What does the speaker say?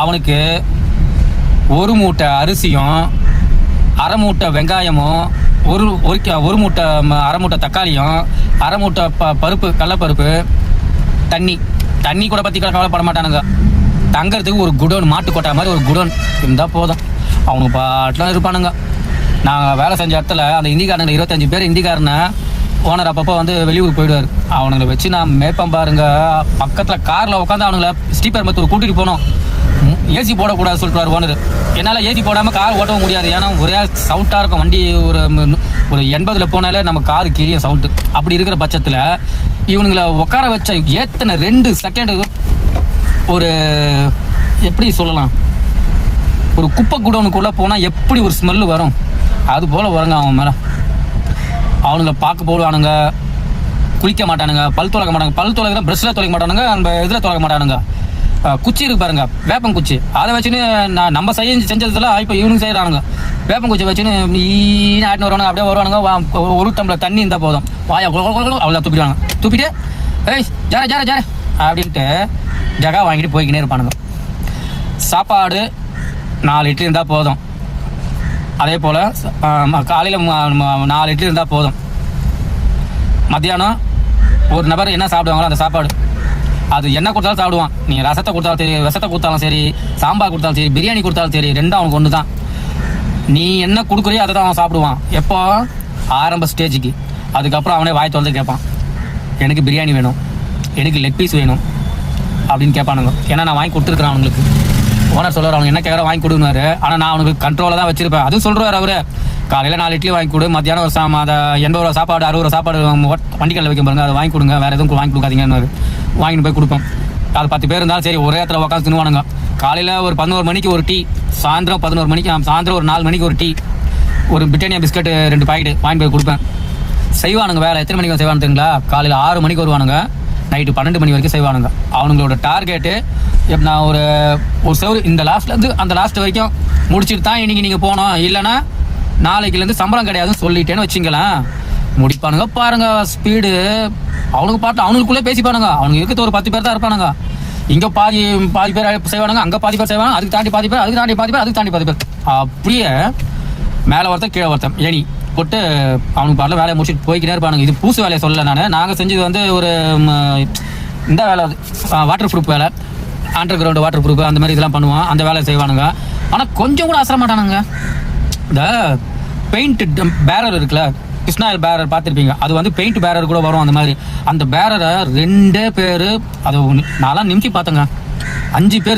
அவனுக்கு ஒரு மூட்டை அரிசியும் அரை மூட்டை வெங்காயமும் ஒரு மூட்டை அரை மூட்டை தக்காளியும் அரை மூட்டை பருப்பு கடலப்பருப்பு தண்ணி கூட பற்றி கவலைப்பட மாட்டானுங்க. தங்கறதுக்கு ஒரு குடோன், மாட்டுக்கொட்டை மாதிரி ஒரு குடோன் இருந்தால் போதும். அவனுக்கு பாட்டெலாம் இருப்பானுங்க. நாங்கள் வேலை செஞ்ச இடத்துல அந்த இந்திக்காரனுங்க 25 பேர் இந்திக்காரனை ஓனர் அப்பப்போ வந்து வெளியூர் போயிடுவார். அவனுங்களை வச்சு நான் மேய்ப்பம் பாருங்க. பக்கத்தில் காரில் உட்காந்து அவனுங்களை ஸ்ரீபெரும்புத்தூர் கூட்டிகிட்டு போனோம். ஏசி போடக்கூடாது சொல்லிட்டு ஓனர். என்னால் ஏசி போடாமல் கார் ஓட்டவும் முடியாது. ஏன்னா ஒரே சவுட்டாக இருக்கும் வண்டி. ஒரு 80 போனாலே நம்ம காரு கிழிய சவுண்டு. அப்படி இருக்கிற பட்சத்தில் இவனுங்களை உட்கார வச்ச ஏத்தனை 2 செகண்டு ஒரு எப்படி சொல்லலாம், ஒரு குப்பை குடோனுக்குள்ளே போனால் எப்படி ஒரு ஸ்மெல்லு வரும் அது போல் வருங்க அவன் மேலே. அவனுங்களை பார்க்க போடுவானுங்க, குளிக்க மாட்டானுங்க, பல் துளக்க மாட்டாங்க. பல் துளக்கிற ப்ரெஷ்ஷில் துளைக்க மாட்டானுங்க, அந்த இதில் துளக்க மாட்டானுங்க. குச்சி இருக்கு பாருங்க, வேப்பங்குச்சி. அதை வச்சுன்னு நம்ம செஞ்சதுலாம் இப்போ இவனுங்க செய்கிறானுங்க. வேப்பங்குச்சி வச்சுன்னு ஆட்டின்னு வருவானுங்க. அப்படியே வருவானுங்க. ஒரு டம்ளர் தண்ணி இருந்தால் போதும், வாயா அவ்வளோ துப்பிடுவாங்க. துப்பிட்டு ஏய் ஜார ஜார ஜார அப்படின்ட்டு ஜகா வாங்கிட்டு போய்க்கினே இருப்பானுங்க. சாப்பாடு 4 இட்லி இருந்தால் போதும். அதே போல் காலையில் 4 இட்லி இருந்தால் போதும். மத்தியானம் ஒரு நபர் என்ன சாப்பிடுவாங்களோ அந்த சாப்பாடு, அது என்ன கொடுத்தாலும் சாப்பிடுவான். நீங்கள் ரசத்தை கொடுத்தாலும் சரி, விஷத்தை கொடுத்தாலும் சரி, சாம்பார் கொடுத்தாலும் சரி, பிரியாணி கொடுத்தாலும் சரி, ரெண்டும் அவனுக்கு ஒன்று தான். நீ என்ன கொடுக்குறியோ அதை தான் அவன் சாப்பிடுவான். எப்போ ஆரம்ப ஸ்டேஜுக்கு. அதுக்கப்புறம் அவனே வாய் திறந்து கேட்பான், எனக்கு பிரியாணி வேணும், எனக்கு லெக் பீஸ் வேணும் அப்படின்னு கேட்பானுங்க. ஏன்னா நான் வாங்கி கொடுத்துருக்குறேன் அவங்களுக்கு. ஓனர் சொல்லுவார், அவங்க என்ன கேட்குற வாங்கி கொடுக்குனாரு. ஆனால் நான் அவனுக்கு கண்ட்ரோலில் தான் வச்சிருப்பேன். அதுவும் சொல்கிறார் அவர், காலையில் 4 இட்லி வாங்கி கொடு, மத்தியானம் ஒரு அதை 80 ரூபா சாப்பாடு 60 ரூபா சாப்பாடு வண்டிகளில் வைக்க பாருங்க, அதை வாங்கி கொடுங்க, வேறு எதுவும் வாங்கி கொடுக்காதீங்கன்னு வாங்கிட்டு போய் கொடுப்போம். அது 10 பேர் இருந்தாலும் சரி ஒரே இடத்துல உட்காந்து தின்னுவானுங்க. காலையில் ஒரு 11 மணிக்கு ஒரு டீ, சாயந்தரம் 11 மணிக்கு, சாயந்தரம் ஒரு 4 மணிக்கு ஒரு டீ, ஒரு பிரிட்டானியா பிஸ்கட்டு 2 பாக்கெட்டு வாங்கி போய் கொடுப்பேன். செய்வானுங்க. வேலை எத்தனை மணிக்கு செய்வானு தெரியுங்களா? காலையில் 6 மணிக்கு வருவானுங்க, நைட்டு 12 மணி வரைக்கும் செய்வானுங்க. அவனுங்களோட டார்கெட்டு நான் ஒரு செவரு இந்த லாஸ்ட்லேருந்து அந்த லாஸ்ட் வரைக்கும் முடிச்சுட்டு தான் இன்றைக்கி நீங்கள் போகணும், இல்லைன்னா நாளைக்குலேருந்து சம்பளம் கிடையாதுன்னு சொல்லிட்டேன்னு வச்சிங்களேன். முடிப்பானுங்க பாருங்க ஸ்பீடு. அவனுக்கு பார்த்து அவனுக்குள்ளே பேசிப்பானுங்க. அவனுக்கு இருக்கிறது ஒரு 10 பேர் தான் இருப்பானுங்க. இங்கே பாதி பேர் செய்வானுங்க, அங்கே பாதி பேர் செய்வாங்க, அதுக்கு தாண்டி பாதி பேர், அதுக்கு தாண்டி பாதி பேர், அதுக்கு தாண்டி பாதி பேர். அப்படியே மேலே ஒருத்தன் கீழே ஒருத்தன் ஏணி போட்டு அவனுக்கு பாட்டில் வேலையை முடிச்சுட்டு போய்க்கிட்டே இருப்பானுங்க. இது பூசு வேலையை சொல்லலை நாங்கள் செஞ்சது வந்து ஒரு இந்த வேலை, வாட்டர் ப்ரூஃப் வேலை, அண்டர் கிரவுண்டு வாட்டர் ப்ரூஃப் அந்த மாதிரி இதெல்லாம் பண்ணுவான். அந்த வேலையை செய்வானுங்க. ஆனால் கொஞ்சம் கூட அசர மாட்டானுங்க. இந்த பெயிண்ட் பேரர் இருக்குல்ல, கிருஷ்ணாயில் பேரர் பார்த்துருப்பீங்க, அது வந்து பெயிண்ட் பேரர் கூட வரும். அந்த மாதிரி அந்த பேரரை 2 பேர், அது நான்லாம் நிமிஷம் பார்த்தேங்க, 5 பேர்